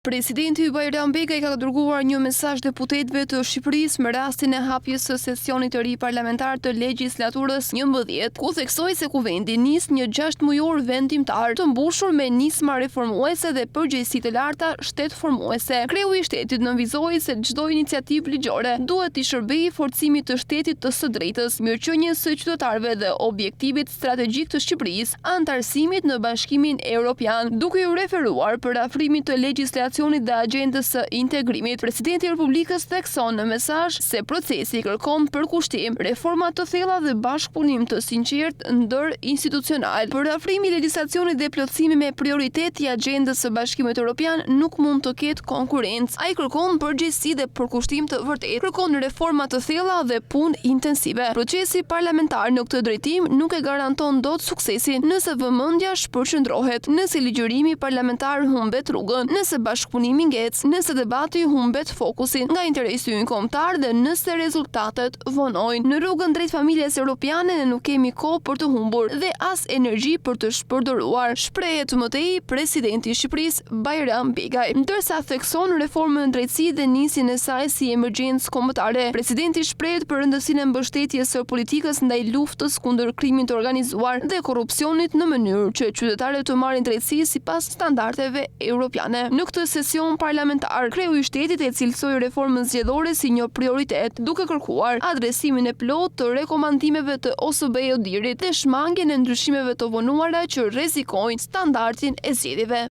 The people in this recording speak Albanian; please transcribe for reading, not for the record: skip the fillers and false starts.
Presidenti Bajram Begaj ka dërguar një mesazh deputetëve të Shqipërisë me rastin e hapjes së sesionit të ri parlamentar të legjislaturës 11, ku theksoi se kuvendi nis një 6 mujor vendimtar të mbushur me nisma reformuese dhe përgjegjësi të larta shtetformuese. Kreu i shtetit nënvizoi se çdo iniciativë ligjore duhet të shërbejë forcimit të shtetit të së drejtës, mirëqenies së qytetarëve dhe objektivit strategjik të Shqipërisë, antarësimit në Bashkimin Evropian, duke u referuar për afrimin të legjislaturës dhe agjendës së integrimit. Presidenti i Republikës thekson në mesazh se procesi kërkon përkushtim, reforma të thella dhe bashkëpunim të sinqert ndër-institucional. Përafrimi i legjislacionit dhe plotësimi me prioritet i agjendës së Bashkimit Evropian nuk mund të ketë konkurrencë. Ai kërkon përgjegjësi dhe përkushtim të vërtetë, kërkon reforma të thella dhe punë intensive. Procesi parlamentar në këtë drejtim nuk e garanton dot suksesin nëse vëmendja shpërqendrohet, nëse ligjërimi parlamentar humbet rrugën, nëse bashkëpunimi ngec, nëse debati humbet fokusin nga interesi kombëtar dhe nëse rezultatet vonojnë. Në rrugën drejt familjes europiane ne nuk kemi kohë për të humbur dhe as energji për të shpërdoruar, shprehet mëtej presidenti i Shqipërisë Bajram Begaj, ndërsa thekson reformën në drejtësi dhe nisjen e saj si emergjencë kombëtare. Presidenti shprehet për rëndësinë e mbështetjes së politikës ndaj luftës kundër krimit të organizuar dhe korrupsionit në mënyrë që qytetarët të marrin drejtësi sipas standardeve europiane. Në këtë sesion parlamentar, kreu i shtetit e cilësoi reformën zgjedhore si një prioritet, duke kërkuar adresimin e plotë të rekomandimeve të OSBE-Odirit dhe shmangjen e ndryshimeve të vonuara që rrezikojnë standardin e zgjedhjeve.